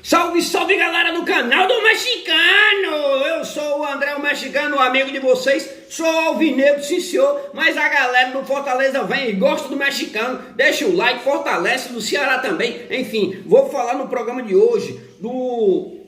Salve, salve galera do canal do Mexicano! Eu sou o André, o Mexicano, amigo de vocês. Sou alvinegro, sim senhor, mas a galera do Fortaleza vem e gosta do Mexicano. Deixa o like, fortalece, do Ceará também. Enfim, vou falar no programa de hoje do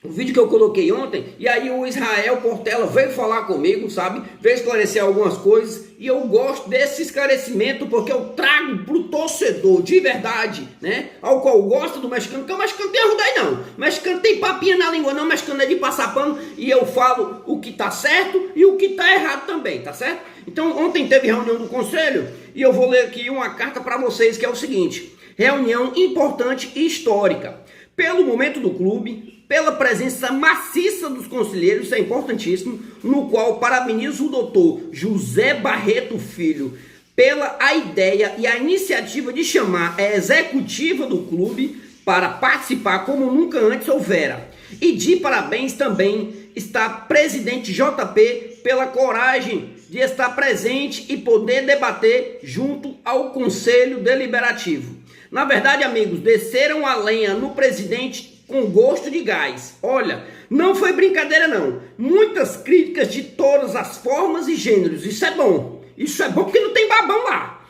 vídeo que eu coloquei ontem. E aí o Israel Portela veio falar comigo, sabe? Veio esclarecer algumas coisas. E eu gosto desse esclarecimento porque eu trago pro torcedor de verdade, né? Ao qual gosta do mexicano, porque o mexicano tem arruda aí não. O mexicano tem papinha na língua não, o mexicano é de passar pano. E eu falo o que tá certo e o que tá errado também, tá certo? Então ontem teve reunião do conselho e eu vou ler aqui uma carta para vocês que é o seguinte. Reunião importante e histórica. Pelo momento do clube, pela presença maciça dos conselheiros, isso é importantíssimo, no qual parabenizo o doutor José Barreto Filho pela a ideia e a iniciativa de chamar a executiva do clube para participar como nunca antes houvera. E de parabéns também está presidente JP pela coragem de estar presente e poder debater junto ao Conselho Deliberativo. Na verdade, amigos, desceram a lenha no presidente com gosto de gás. Olha, não foi brincadeira não. Muitas críticas de todas as formas e gêneros. Isso é bom. Isso é bom porque não tem babão lá.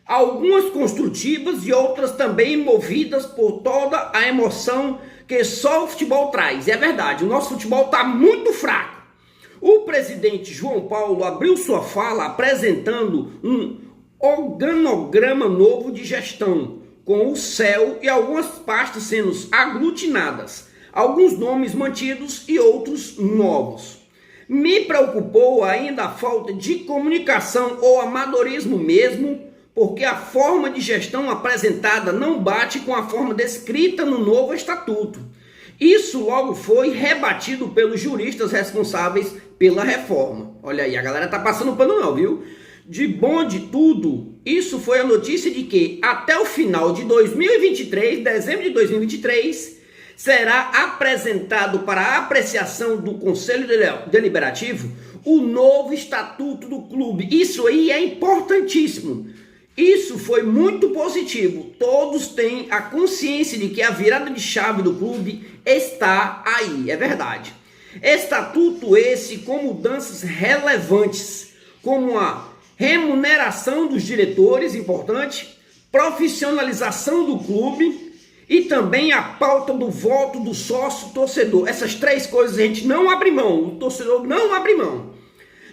Algumas construtivas e outras também movidas por toda a emoção que só o futebol traz. É verdade, o nosso futebol está muito fraco. O presidente João Paulo abriu sua fala apresentando um organograma novo de gestão, com o céu e algumas pastas sendo aglutinadas, alguns nomes mantidos e outros novos. Me preocupou ainda a falta de comunicação ou amadorismo mesmo, porque a forma de gestão apresentada não bate com a forma descrita no novo estatuto. Isso logo foi rebatido pelos juristas responsáveis pela reforma. Olha aí, a galera tá passando pano não, viu? De bom de tudo, isso foi a notícia de que até o final de 2023, dezembro de 2023, será apresentado para a apreciação do Conselho Deliberativo o novo estatuto do clube. Isso aí é importantíssimo. Isso foi muito positivo. Todos têm a consciência de que a virada de chave do clube está aí, é verdade. Estatuto esse com mudanças relevantes, como a remuneração dos diretores, importante, profissionalização do clube e também a pauta do voto do sócio torcedor. Essas três coisas a gente não abre mão, o torcedor não abre mão.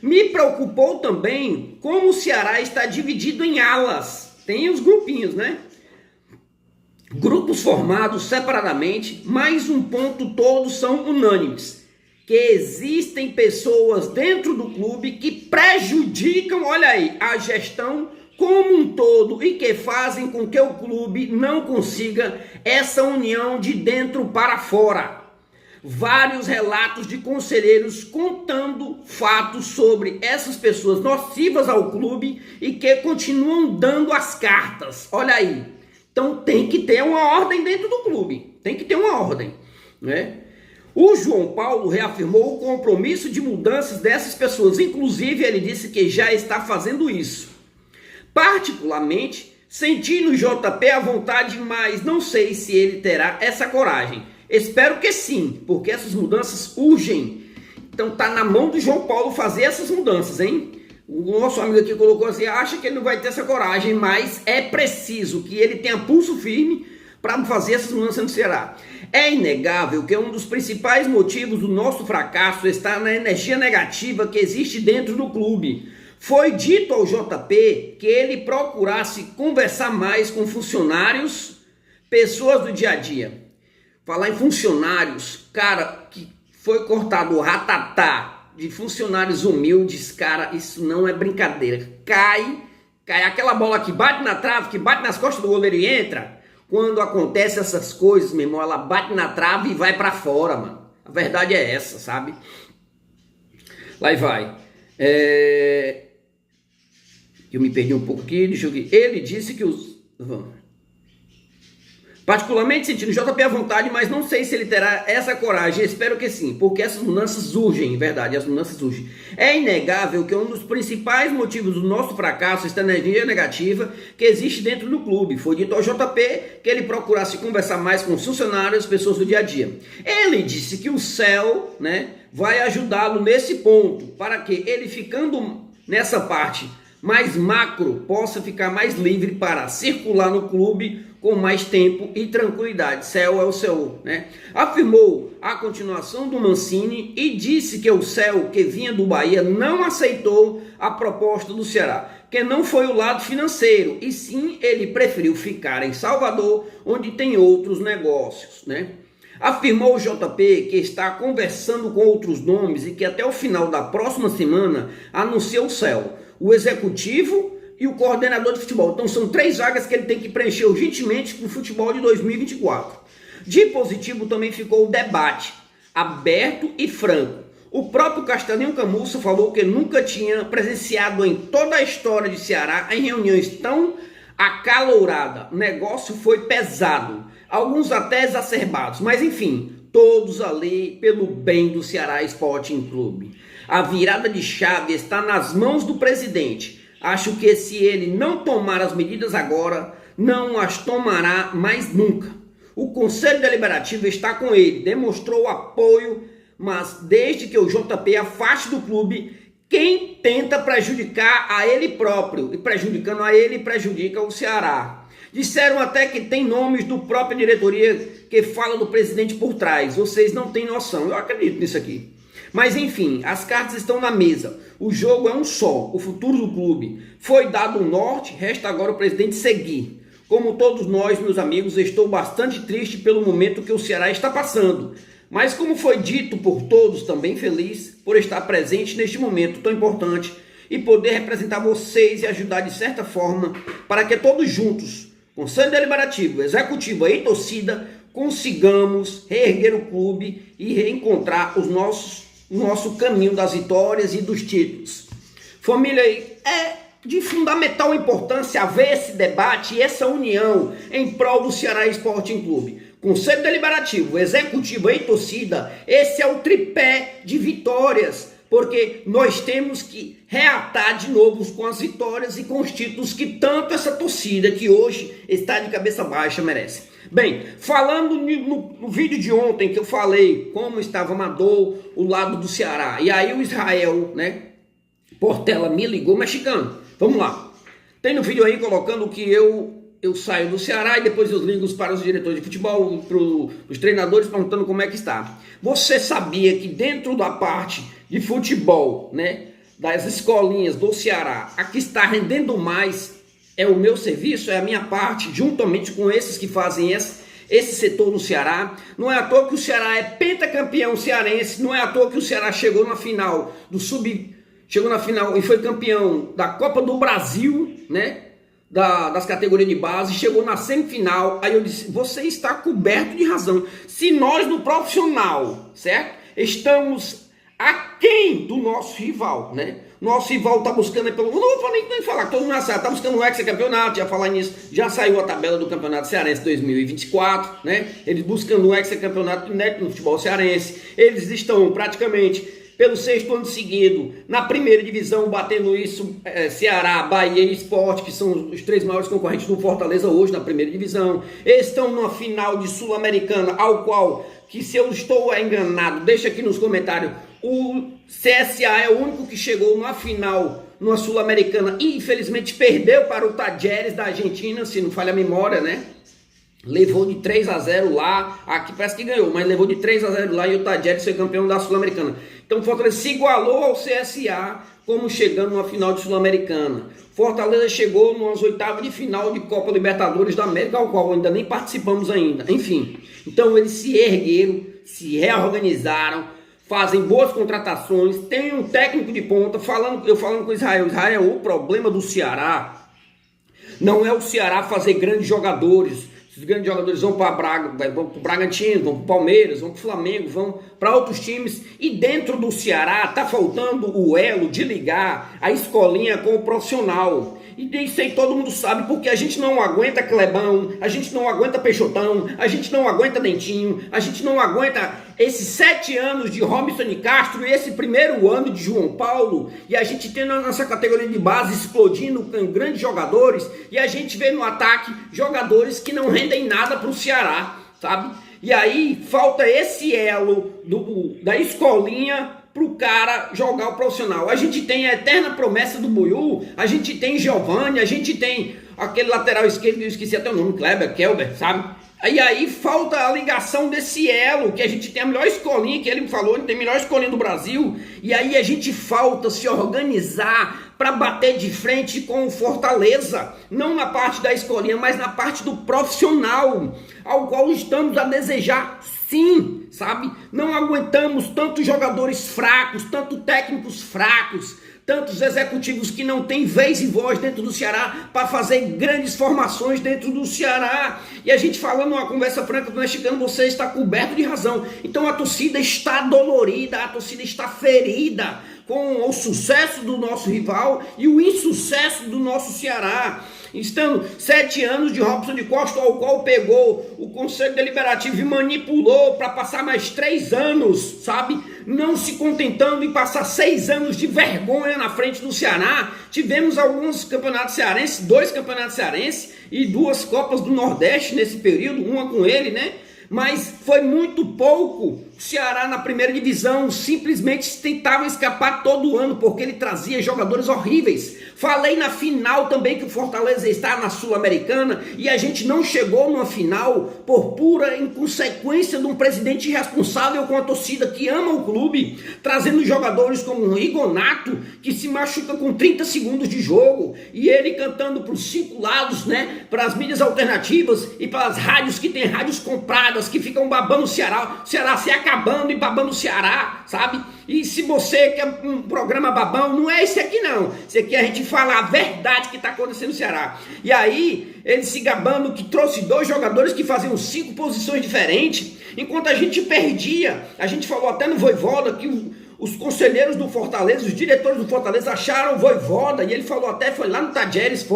Me preocupou também como o Ceará está dividido em alas. Tem os grupinhos, né? Grupos formados separadamente, mais um ponto, todos são unânimes. Que existem pessoas dentro do clube que prejudicam, olha aí, a gestão como um todo e que fazem com que o clube não consiga essa união de dentro para fora. Vários relatos de conselheiros contando fatos sobre essas pessoas nocivas ao clube e que continuam dando as cartas. Olha aí. Então tem que ter uma ordem dentro do clube. Tem que ter uma ordem, né? O João Paulo reafirmou o compromisso de mudanças dessas pessoas. Inclusive, ele disse que já está fazendo isso. Particularmente, senti no JP a vontade, mas não sei se ele terá essa coragem. Espero que sim, porque essas mudanças urgem. Então tá na mão do João Paulo fazer essas mudanças, hein? O nosso amigo aqui colocou assim, acha que ele não vai ter essa coragem, mas é preciso que ele tenha pulso firme para fazer essas mudanças no Ceará. É inegável que um dos principais motivos do nosso fracasso está na energia negativa que existe dentro do clube. Foi dito ao JP que ele procurasse conversar mais com funcionários, pessoas do dia a dia. Falar em funcionários, cara, que foi cortado o ratatá de funcionários humildes, cara, isso não é brincadeira. Cai aquela bola que bate na trave, que bate nas costas do goleiro e entra. Quando acontece essas coisas, meu irmão, ela bate na trave e vai pra fora, mano. A verdade é essa, sabe? Lá e vai. Eu me perdi um pouco aqui, deixa eu ver. Ele disse que os... Particularmente sentindo JP à vontade, mas não sei se ele terá essa coragem. Espero que sim, porque essas mudanças urgem, em verdade, as mudanças urgem. É inegável que um dos principais motivos do nosso fracasso está na energia negativa que existe dentro do clube. Foi dito ao JP que ele procurasse conversar mais com os funcionários, pessoas do dia a dia. Ele disse que o céu, né, vai ajudá-lo nesse ponto, para que ele ficando nessa parte mais macro possa ficar mais livre para circular no clube com mais tempo e tranquilidade. Céu é o céu, né? Afirmou a continuação do Mancini e disse que o céu que vinha do Bahia não aceitou a proposta do Ceará, que não foi o lado financeiro, e sim ele preferiu ficar em Salvador, onde tem outros negócios, né? Afirmou o JP que está conversando com outros nomes e que até o final da próxima semana anuncia o céu, o executivo e o coordenador de futebol. Então são 3 vagas que ele tem que preencher urgentemente para o futebol de 2024. De positivo também ficou o debate, aberto e franco. O próprio Castelinho Camussa falou que nunca tinha presenciado em toda a história de Ceará em reuniões tão acaloradas. O negócio foi pesado, alguns até exacerbados, mas enfim, todos ali pelo bem do Ceará Sporting Clube. A virada de chave está nas mãos do presidente. Acho que se ele não tomar as medidas agora, não as tomará mais nunca. O Conselho Deliberativo está com ele, demonstrou apoio, mas desde que o JP afaste do clube, quem tenta prejudicar a ele próprio, e prejudicando a ele, prejudica o Ceará. Disseram até que tem nomes do própria diretoria que fala do presidente por trás. Vocês não têm noção, eu acredito nisso aqui. Mas enfim, as cartas estão na mesa. O jogo é um só, o futuro do clube. Foi dado um norte, resta agora o presidente seguir. Como todos nós, meus amigos, estou bastante triste pelo momento que o Ceará está passando. Mas como foi dito por todos, também feliz por estar presente neste momento tão importante e poder representar vocês e ajudar de certa forma para que todos juntos, Conselho Deliberativo, Executivo e torcida, consigamos reerguer o clube e reencontrar o nosso caminho das vitórias e dos títulos. Família, é de fundamental importância haver esse debate e essa união em prol do Ceará Sporting Clube. Conselho Deliberativo, Executivo e torcida, esse é o tripé de vitórias, porque nós temos que reatar de novo com as vitórias e com os títulos que tanto essa torcida que hoje está de cabeça baixa merece. Bem, falando no vídeo de ontem que eu falei como estava amador o lado do Ceará, e aí o Israel, né, Portela me ligou, mexicano, vamos lá. Tem no vídeo aí colocando que eu saio do Ceará e depois eu ligo para os diretores de futebol, para os treinadores perguntando como é que está. Você sabia que dentro da parte de futebol, né, das escolinhas do Ceará, a que está rendendo mais é o meu serviço, é a minha parte, juntamente com esses que fazem esse setor no Ceará. Não é à toa que o Ceará é pentacampeão cearense, não é à toa que o Ceará chegou na final chegou na final e foi campeão da Copa do Brasil, né, das categorias de base, chegou na semifinal. Aí eu disse, você está coberto de razão. Se nós no profissional, certo, estamos aquém do nosso rival, né? Nosso rival está buscando pelo... Não vou nem falar, todo mundo sabe, está buscando um hexacampeonato, já falar nisso, já saiu a tabela do Campeonato Cearense 2024, né? Eles buscando um hexacampeonato inédito no futebol cearense. Eles estão praticamente pelo 6º ano seguido na primeira divisão, batendo isso, Ceará, Bahia e Sport, que são os 3 maiores concorrentes do Fortaleza hoje na primeira divisão. Eles estão numa final de Sul-Americana, ao qual, que se eu estou enganado, deixa aqui nos comentários, o CSA é o único que chegou na final, numa Sul-Americana, e infelizmente perdeu para o Talleres da Argentina, se não falha a memória, né? Levou de 3-0 lá, aqui parece que ganhou, mas levou de 3-0 lá e o Talleres foi campeão da Sul-Americana. Então o Fortaleza se igualou ao CSA como chegando numa final de Sul-Americana. Fortaleza chegou nas oitavas de final de Copa Libertadores da América, ao qual ainda nem participamos ainda. Enfim, então eles se ergueram, se reorganizaram, fazem boas contratações, tem um técnico de ponta, eu falando com o Israel, o problema do Ceará não é o Ceará fazer grandes jogadores. Os grandes jogadores vão para o Bragantino, vão para o Palmeiras, vão para o Flamengo, vão para outros times. E dentro do Ceará está faltando o elo de ligar a escolinha com o profissional. E isso aí todo mundo sabe, porque a gente não aguenta Clebão, a gente não aguenta Peixotão, a gente não aguenta Dentinho, a gente não aguenta esses 7 anos de Robson de Castro e esse primeiro ano de João Paulo, e a gente tem na nossa categoria de base explodindo com grandes jogadores, e a gente vê no ataque jogadores que não rendem nada para o Ceará, sabe? E aí falta esse elo da escolinha pro cara jogar o profissional. A gente tem a eterna promessa do Buiú, a gente tem Giovani, a gente tem aquele lateral esquerdo, eu esqueci até o nome, Kelber, sabe? E aí falta a ligação desse elo, que a gente tem a melhor escolinha, que ele falou, tem a melhor escolinha do Brasil, e aí a gente falta se organizar para bater de frente com o Fortaleza, não na parte da escolinha, mas na parte do profissional, ao qual estamos a desejar sim, sabe? Não aguentamos tantos jogadores fracos, tantos técnicos fracos, tantos executivos que não têm vez e voz dentro do Ceará para fazer grandes formações dentro do Ceará. E a gente falando uma conversa franca do mexicano, você está coberto de razão. Então a torcida está dolorida, a torcida está ferida com o sucesso do nosso rival e o insucesso do nosso Ceará. Estão 7 anos de Robson de Costa, ao qual pegou o Conselho Deliberativo e manipulou para passar mais 3 anos, sabe? Não se contentando em passar 6 anos de vergonha na frente do Ceará. Tivemos alguns campeonatos cearenses, 2 campeonatos cearenses e 2 Copas do Nordeste nesse período, uma com ele, né? Mas foi muito pouco. O Ceará na primeira divisão simplesmente tentava escapar todo ano, porque ele trazia jogadores horríveis. Falei na final também que o Fortaleza está na Sul-Americana e a gente não chegou numa final por pura inconsequência de um presidente irresponsável com a torcida que ama o clube, trazendo jogadores como o Rigonato, que se machuca com 30 segundos de jogo, e ele cantando para os 5 lados, né, para as mídias alternativas e para as rádios que tem rádios compradas, que ficam babando o Ceará se acabando e babando o Ceará, sabe? E se você quer um programa babão, não é esse aqui não. Esse aqui a gente fala a verdade que está acontecendo no Ceará. E aí, ele se gabando que trouxe 2 jogadores que faziam 5 posições diferentes, enquanto a gente perdia. A gente falou até no Voivoda que os conselheiros do Fortaleza, os diretores do Fortaleza acharam o Voivoda, e ele falou até, foi lá no Tajeres,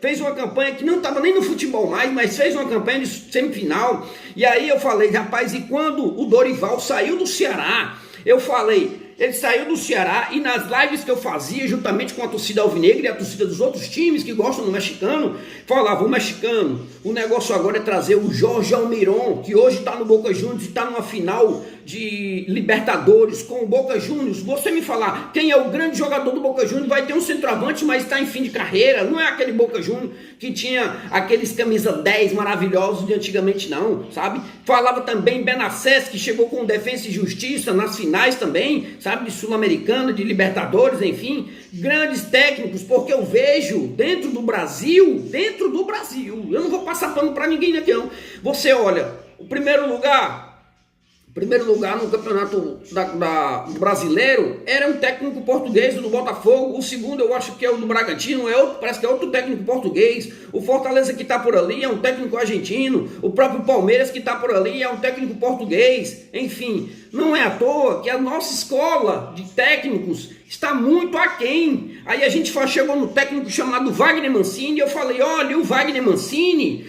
fez uma campanha que não estava nem no futebol mais, mas fez uma campanha de semifinal. E aí eu falei, rapaz, e quando o Dorival saiu do Ceará, eu falei, ele saiu do Ceará, e nas lives que eu fazia, juntamente com a torcida alvinegra e a torcida dos outros times que gostam do mexicano, falava, o mexicano, o negócio agora é trazer o Jorge Almiron, que hoje está no Boca Juniors e está numa final de Libertadores com o Boca Juniors. Você me falar quem é o grande jogador do Boca Juniors, vai ter um centroavante, mas está em fim de carreira, não é aquele Boca Juniors que tinha aqueles camisa 10 maravilhosos de antigamente não, sabe? Falava também Benassés, que chegou com Defensa e Justiça nas finais também, sabe, de Sul-Americana, de Libertadores, enfim, grandes técnicos, porque eu vejo dentro do Brasil, eu não vou passar pano para ninguém aqui não, você olha, o primeiro lugar no campeonato do brasileiro era um técnico português do Botafogo, o segundo eu acho que é o do Bragantino, parece que é outro técnico português, o Fortaleza que está por ali é um técnico argentino, o próprio Palmeiras que está por ali é um técnico português, enfim, não é à toa que a nossa escola de técnicos está muito aquém. Aí a gente chegou no técnico chamado Wagner Mancini, e eu falei, olha, o Wagner Mancini,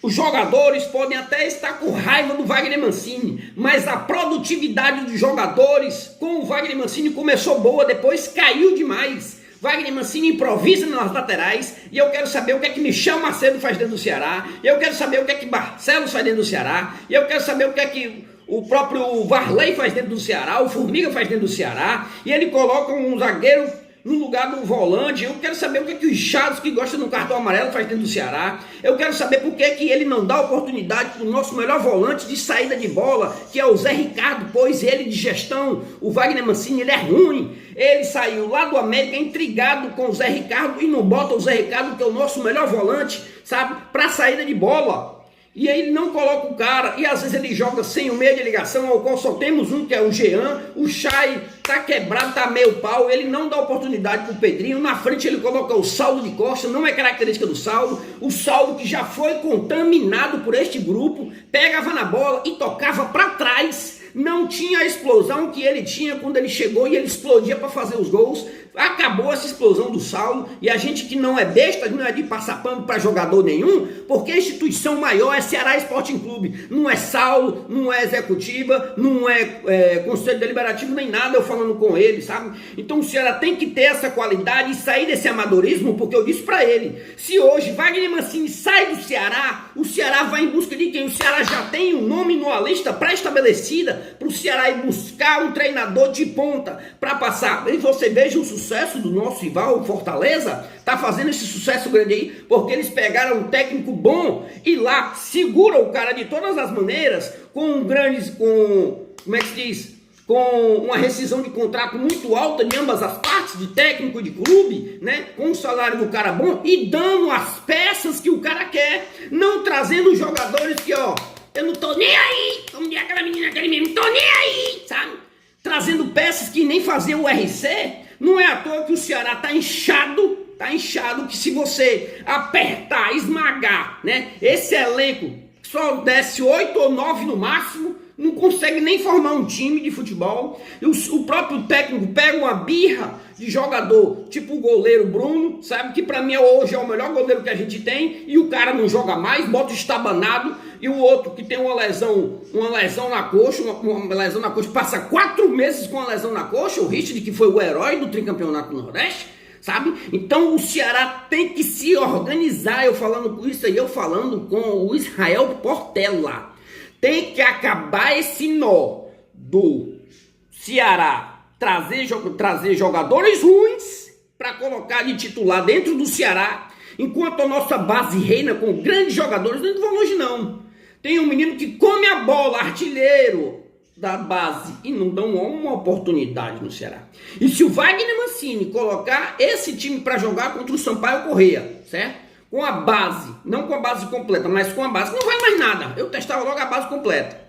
os jogadores podem até estar com raiva do Wagner Mancini, mas a produtividade dos jogadores com o Wagner Mancini começou boa, depois caiu demais. Wagner Mancini improvisa nas laterais, e eu quero saber o que é que Michel Macedo faz dentro do Ceará, eu quero saber o que é que Barcelos faz dentro do Ceará, e eu quero saber o que é que o próprio Varley faz dentro do Ceará, o Formiga faz dentro do Ceará, e ele coloca um zagueiro no lugar do volante. Eu quero saber o que é que o Chaves, que gosta do cartão amarelo, faz dentro do Ceará. Eu quero saber por que é que ele não dá oportunidade para o nosso melhor volante de saída de bola, que é o Zé Ricardo, pois ele de gestão, o Wagner Mancini, ele é ruim. Ele saiu lá do América intrigado com o Zé Ricardo e não bota o Zé Ricardo, que é o nosso melhor volante, sabe, para saída de bola. E aí ele não coloca o cara, e às vezes ele joga sem o meio de ligação, ao qual só temos um, que é o Jean. O Chay tá quebrado, tá meio pau, ele não dá oportunidade pro Pedrinho. Na frente ele coloca o Saulo de Costa, não é característica do Saulo. O Saulo, que já foi contaminado por este grupo, pegava na bola e tocava para trás. Não tinha a explosão que ele tinha quando ele chegou e ele explodia para fazer os gols. Acabou essa explosão do Saulo e a gente que não é besta, não é de passar pano para jogador nenhum, porque a instituição maior é Ceará Sporting Clube, não é Saulo, não é executiva, não é conselho deliberativo nem nada, eu falando com ele, sabe? Então o Ceará tem que ter essa qualidade e sair desse amadorismo, porque eu disse para ele, se hoje Wagner Mancini sai do Ceará, o Ceará vai em busca de quem? O Ceará já tem um nome numa lista pré-estabelecida para o Ceará ir buscar um treinador de ponta para passar. E você veja o sucesso do nosso rival, o Fortaleza, tá fazendo esse sucesso grande aí, porque eles pegaram um técnico bom e lá segura o cara de todas as maneiras, como é que se diz? Com uma rescisão de contrato muito alta de ambas as partes, de técnico e de clube, né? Com o salário do cara bom e dando as peças que o cara quer, não trazendo jogadores que, ó, eu não tô nem aí, como diz aquela menina, aquele menino, não tô nem aí, sabe? Trazendo peças que nem faziam o RC. Não é à toa que o Ceará tá inchado, que se você apertar, esmagar, né? Esse elenco só desce 8 ou 9 no máximo, não consegue nem formar um time de futebol. O próprio técnico pega uma birra de jogador, tipo o goleiro Bruno, sabe? Que pra mim hoje é o melhor goleiro que a gente tem, e o cara não joga mais, bota o estabanado, e o outro que tem uma lesão na coxa, uma lesão na coxa, passa 4 meses com uma lesão na coxa, o Richard, que foi o herói do tricampeonato do Nordeste, sabe? Então o Ceará tem que se organizar, eu falando com isso aí, eu falando com o Israel Portela. Tem que acabar esse nó do Ceará trazer jogadores ruins para colocar de titular dentro do Ceará, enquanto a nossa base reina com grandes jogadores. Não vão longe não. Tem um menino que come a bola, artilheiro da base, e não dão uma oportunidade no Ceará. E se o Wagner Mancini colocar esse time para jogar contra o Sampaio Corrêa, certo? Com a base, não com a base completa, mas com a base, não vai mais nada. Eu testava logo a base completa.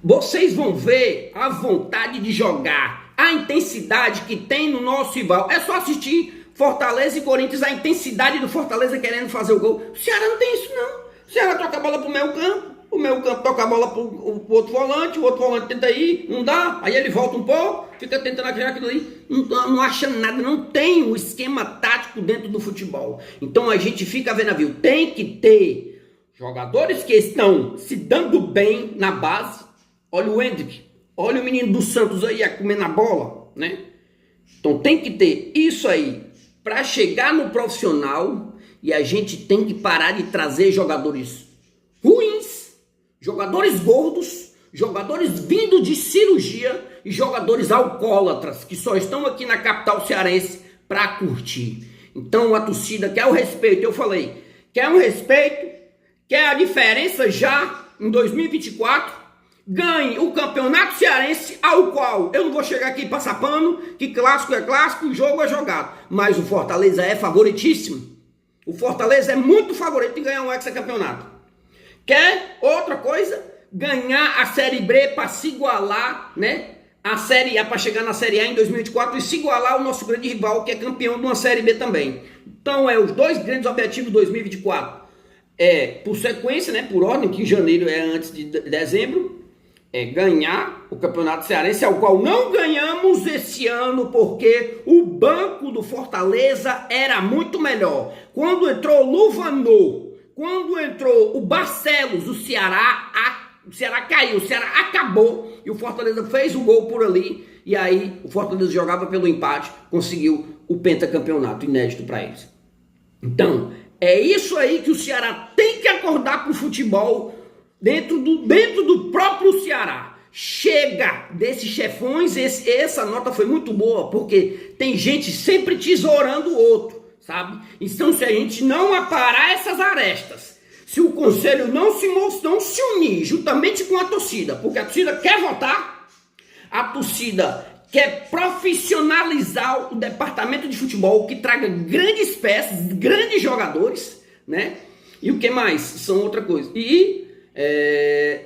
Vocês vão ver a vontade de jogar, a intensidade que tem no nosso rival. É só assistir Fortaleza e Corinthians, a intensidade do Fortaleza querendo fazer o gol. O Ceará não tem isso não. O Ceará toca a bola pro meio campo, o meio campo toca a bola pro outro volante, o outro volante tenta ir, não dá, aí ele volta um pouco, fica tentando achar aquilo ali, não acha nada, não tem um esquema tático dentro do futebol. Então a gente fica vendo a viu, tem que ter jogadores que estão se dando bem na base. Olha o Hendrick, olha o menino do Santos aí a comer na bola, né? Então tem que ter isso aí para chegar no profissional, e a gente tem que parar de trazer jogadores ruins, jogadores gordos, jogadores vindo de cirurgia e jogadores alcoólatras que só estão aqui na capital cearense para curtir. Então a torcida quer o respeito, eu falei, quer um respeito, quer a diferença já em 2024, ganhe o campeonato cearense, ao qual eu não vou chegar aqui e passar pano, que clássico é clássico, jogo é jogado, mas o Fortaleza é favoritíssimo. O Fortaleza é muito favorito em ganhar um hexacampeonato. Quer outra coisa? Ganhar a Série B para se igualar, né? A Série A, para chegar na Série A em 2024 e se igualar ao nosso grande rival, que é campeão de uma Série B também. Então, os dois grandes objetivos de 2024. Por sequência, né? Por ordem, que em janeiro é antes de dezembro. Ganhar o Campeonato Cearense, ao qual não ganhamos esse ano, porque o banco do Fortaleza era muito melhor. Quando entrou o Luvanor, quando entrou o Barcelos, o Ceará caiu, o Ceará acabou, e o Fortaleza fez o gol por ali, e aí o Fortaleza jogava pelo empate, conseguiu o pentacampeonato, inédito para eles. Então, é isso aí que o Ceará tem que acordar pro futebol, dentro do próprio Ceará. Chega desses chefões. Essa nota foi muito boa, porque tem gente sempre tesourando o outro, sabe? Então, se a gente não aparar essas arestas, se o conselho não se unir juntamente com a torcida, porque a torcida quer votar, a torcida quer profissionalizar o departamento de futebol, que traga grandes peças, grandes jogadores, né? E o que mais? São outra coisa. E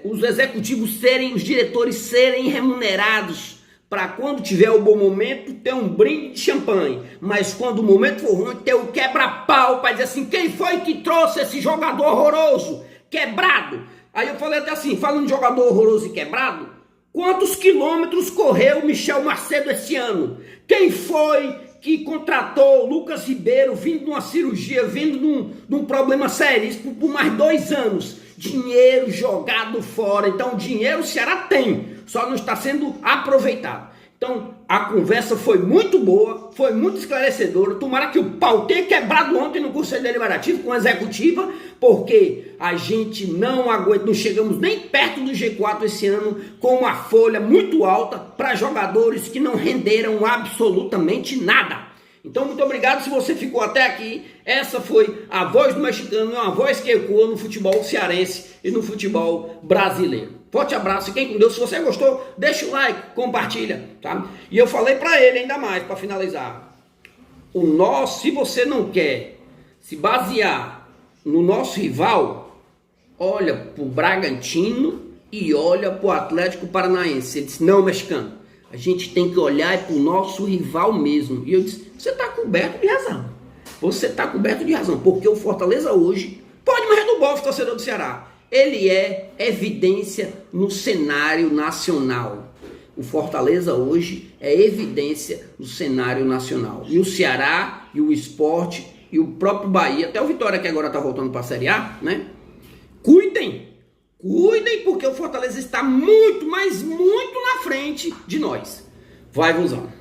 os executivos os diretores serem remunerados para quando tiver o bom momento ter um brinde de champanhe, mas quando o momento for ruim ter o quebra-pau para dizer assim, quem foi que trouxe esse jogador horroroso, quebrado? Aí eu falei até assim, falando de jogador horroroso e quebrado, Quantos quilômetros correu Michel Macedo esse ano? Quem foi que contratou Lucas Ribeiro vindo de uma cirurgia, vindo de um problema seríssimo por mais 2 anos? Dinheiro jogado fora. Então, dinheiro o Ceará tem, só não está sendo aproveitado. Então, a conversa foi muito boa, foi muito esclarecedora. Tomara que o pau tenha quebrado ontem no Conselho Deliberativo com a executiva, porque a gente não aguenta, não chegamos nem perto do G4 esse ano, com uma folha muito alta para jogadores que não renderam absolutamente nada. Então, muito obrigado se você ficou até aqui. Essa foi a voz do mexicano, uma voz que ecoa no futebol cearense e no futebol brasileiro. Forte abraço, fiquem com Deus. Se você gostou, deixa o like, compartilha, tá? E eu falei para ele ainda mais, para finalizar. Se você não quer se basear no nosso rival, olha pro Bragantino e olha pro Atlético Paranaense. Ele disse, não, mexicano, a gente tem que olhar pro nosso rival mesmo. E eu disse, você tá coberto de razão. Você tá coberto de razão, porque o Fortaleza hoje pode morrer do bofe, torcedor do Ceará. Ele é evidência no cenário nacional. O Fortaleza hoje é evidência no cenário nacional. E o Ceará, e o Sport, e o próprio Bahia, até o Vitória que agora está voltando para a Série A, né? Cuidem, porque o Fortaleza está muito, mas muito na frente de nós. Vai, Vozão.